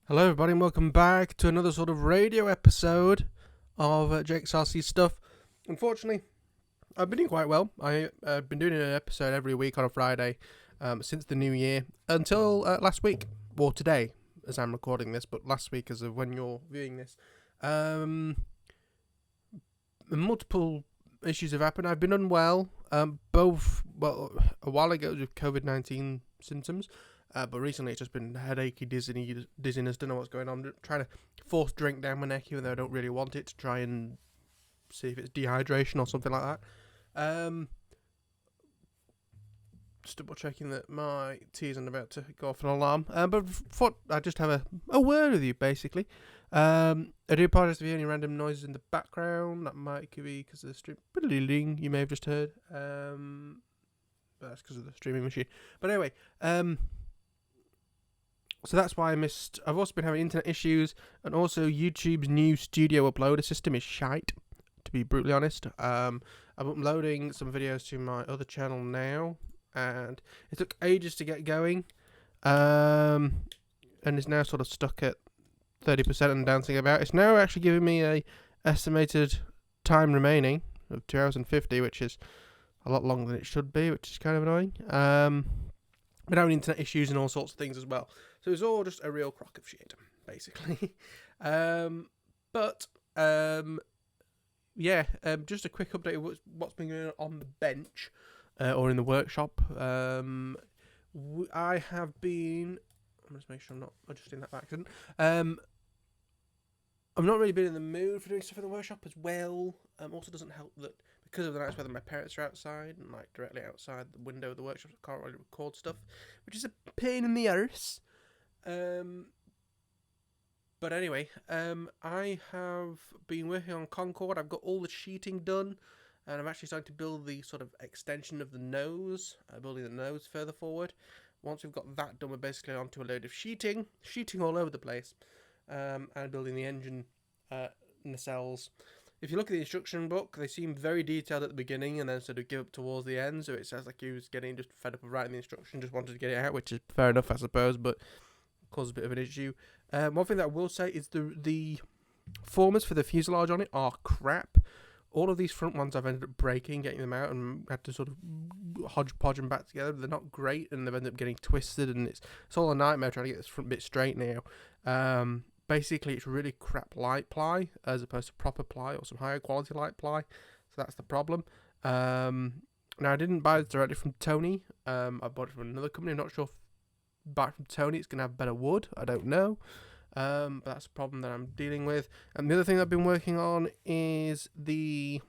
Hello, everybody, and welcome back to another sort of radio episode of JXRC stuff. Unfortunately, I've been doing quite well. I've been doing an episode every week on a Friday since the new year until last week, or today, as I'm recording this, but last week as of when you're viewing this. Multiple issues have happened. I've been unwell, both, a while ago with COVID-19 symptoms. But recently it's just been headachy, dizziness, don't know what's going on. I'm trying to force drink down my neck even though I don't really want it, to try and see if it's dehydration or something like that. Just double checking that my tea isn't about to go off an alarm. But thought I'd just have a word with you, basically. I do apologise if you hear any random noises in the background. That might be because of the stream you may have just heard. That's because of the streaming machine. But anyway, so that's why I missed. I've also been having internet issues, and also YouTube's new studio uploader system is shite, to be brutally honest. I'm uploading some videos to my other channel now, and it took ages to get going, and is now sort of stuck at 30% and dancing about. It's now actually giving me a estimated time remaining of 2 hours and 50, which is a lot longer than it should be, which is kind of annoying. Been having internet issues and all sorts of things as well. So it's all just a real crock of shit, basically. Just a quick update of what's been going on the bench or in the workshop. I have been... I'm just making sure I'm not adjusting that by accident. I've not really been in the mood for doing stuff in the workshop as well. Also doesn't help that because of the nice weather, my parents are outside and like directly outside the window of the workshop. I can't really record stuff, which is a pain in the arse. But anyway, I have been working on Concord. I've got all the sheeting done, and I'm actually starting to build the sort of extension of the nose, building the nose further forward. Once we've got that done, we're basically onto a load of sheeting all over the place, and building the engine nacelles. If you look at the instruction book, they seem very detailed at the beginning and then sort of give up towards the end, so it sounds like he was getting just fed up of writing the instruction, just wanted to get it out, which is fair enough, I suppose, but causes a bit of an issue. One thing that I will say is the formers for the fuselage on it are crap. All of these front ones I've ended up breaking, getting them out, and had to sort of hodgepodge them back together. They're not great, and they've ended up getting twisted, and it's all a nightmare trying to get this front bit straight now. Basically, it's really crap light ply as opposed to proper ply or some higher quality light ply. So that's the problem. Now, I didn't buy this directly from Tony. I bought it from another company. I'm not sure if buy it from Tony it's going to have better wood. I don't know. But that's a problem that I'm dealing with. And the other thing I've been working on is the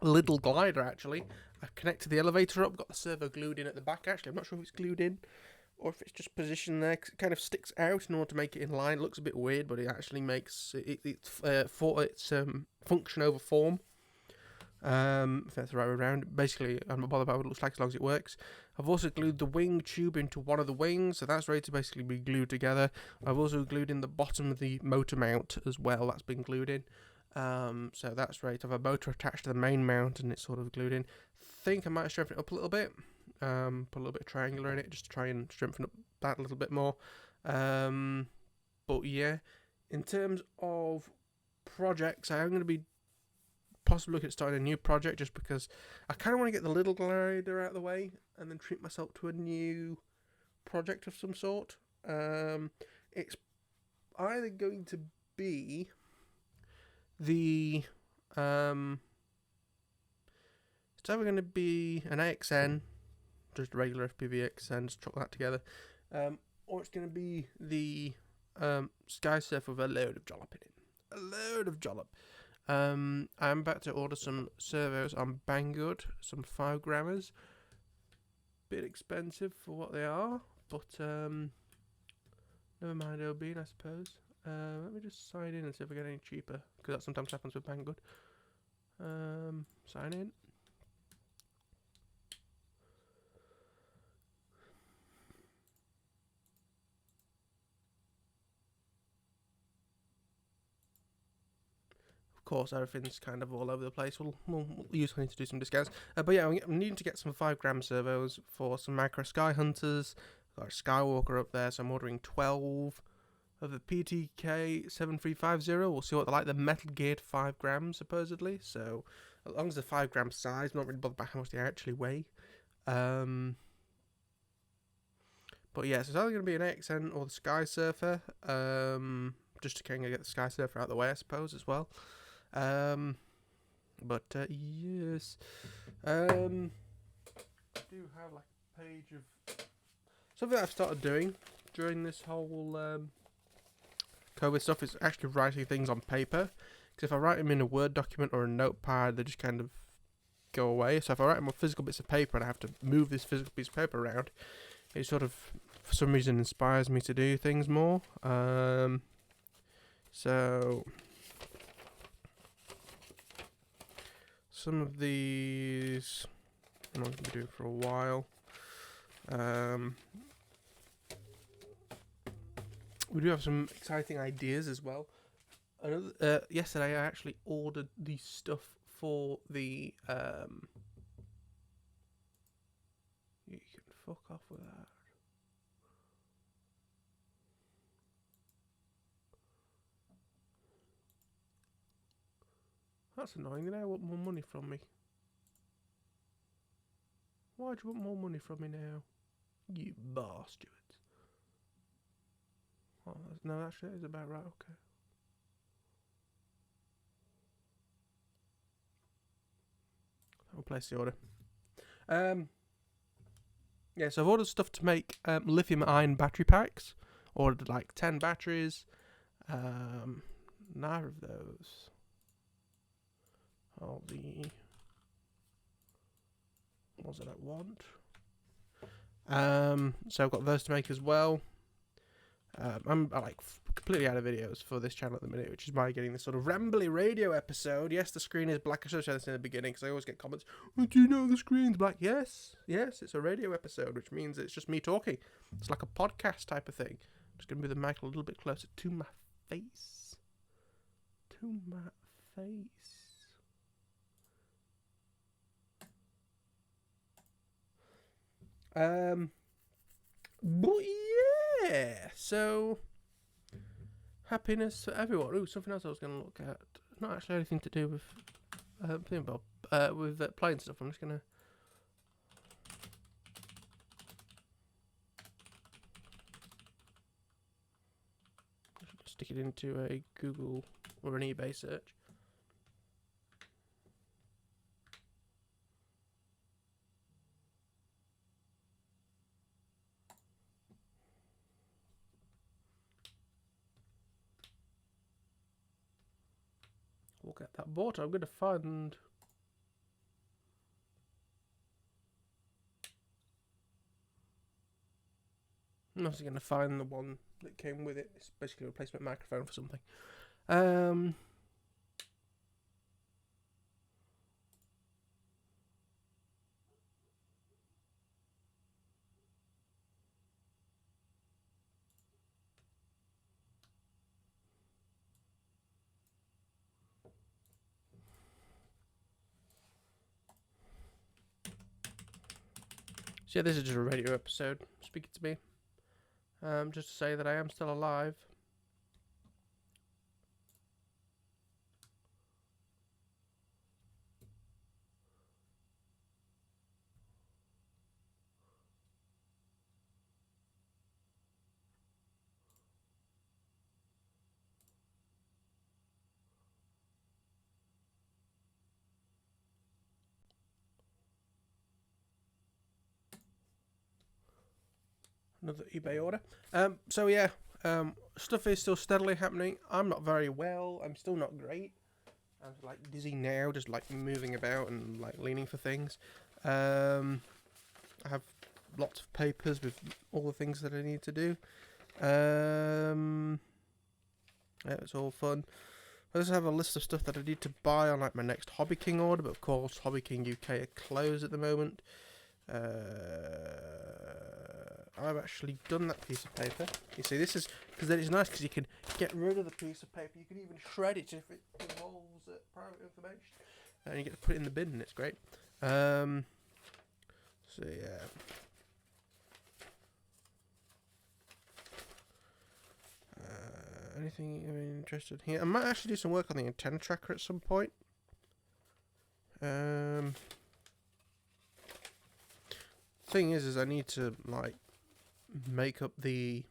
little glider, actually. I've connected the elevator up, got the servo glued in at the back, actually. I'm not sure if it's glued in or if it's just positioned there, 'cause it kind of sticks out in order to make it in line. It looks a bit weird, but it actually makes for its function over form. If that's the right way around. Basically, I'm not bothered about what it looks like as long as it works. I've also glued the wing tube into one of the wings, so that's ready to basically be glued together. I've also glued in the bottom of the motor mount as well. That's been glued in. So that's ready to have a motor attached to the main mount, and it's sort of glued in. Think I might strengthen it up a little bit. Put a little bit of triangular in it just to try and strengthen up that a little bit more. But yeah, in terms of projects, I am going to be possibly looking at starting a new project just because I kind of want to get the little glider out of the way and then treat myself to a new project of some sort. It's either going to be the it's either going to be an AXN, just a regular FPV AXN, just chuck that together, or it's going to be the Sky Surf with a load of jollop in it. A load of jollop. I'm about to order some servos on Banggood, some 5 grammers. Bit expensive for what they are, but never mind Obin, I suppose. Let me just sign in and see if I get any cheaper, because that sometimes happens with Banggood. Sign in. Of course, everything's kind of all over the place. We'll usually need to do some discounts. But yeah, I'm needing to get some 5 gram servos for some micro sky hunters. Got a Skywalker up there, so I'm ordering 12. of the PTK 7350. We'll see what they're like. The metal geared 5 grams supposedly. So as long as the 5 gram size, I'm not really bothered by how much they actually weigh. But yeah, so it's either going to be an XN or the Sky Surfer. Just to kind of get the Sky Surfer out of the way, I suppose, as well. Yes. I do have like a page of something that I've started doing during this whole COVID stuff is actually writing things on paper. Because if I write them in a Word document or a notepad, they just kind of go away. So if I write them on physical bits of paper and I have to move this physical piece of paper around, it sort of, for some reason, inspires me to do things more. So some of these I'm not going to be doing for a while. We do have some exciting ideas as well. Yesterday I actually ordered the stuff for the you can fuck off with that. That's annoying. They now want more money from me. Why do you want more money from me now? You bastards. Oh, no, that shit is about right, okay. I'll place the order. Yeah, so I've ordered stuff to make lithium ion battery packs. Ordered like 10 batteries. Neither of those are the ones that I want. So I've got those to make as well. I'm like completely out of videos for this channel at the minute, which is why getting this sort of rambly radio episode. Yes, the screen is black. I should have said this in the beginning because I always get comments. Oh, do you know the screen's black? Yes, it's a radio episode, which means it's just me talking. It's like a podcast type of thing. I'm just gonna move the mic a little bit closer to my face. But yeah, so happiness for everyone. Ooh, something else I was going to look at. Not actually anything to do with with playing stuff. I'm just going to stick it into a Google or an eBay search. We'll get that bought. I'm going to find. I'm also going to find the one that came with it. It's basically a replacement microphone for something. So yeah, this is just a radio episode speaking to me. Just to say that I am still alive. Another eBay order. So yeah, stuff is still steadily happening. I'm not very well. I'm still not great. I'm like dizzy now, just like moving about and like leaning for things. I have lots of papers with all the things that I need to do. Yeah, it's all fun. I also have a list of stuff that I need to buy on like my next Hobby King order, but of course Hobby King UK are closed at the moment. I've actually done that piece of paper. You see, this is because then it's nice because you can get rid of the piece of paper. You can even shred it if it involves private information, and you get to put it in the bin, and it's great. So yeah. anything you're interested here? I might actually do some work on the antenna tracker at some point. Thing is I need to like make up the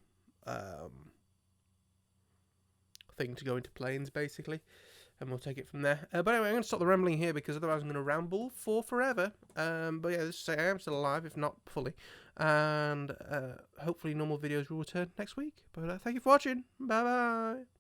thing to go into planes basically, and we'll take it from there. But anyway, I'm going to stop the rambling here because otherwise I'm going to ramble for forever. But yeah, let's say I am still alive, if not fully, and hopefully normal videos will return next week. But thank you for watching. Bye bye.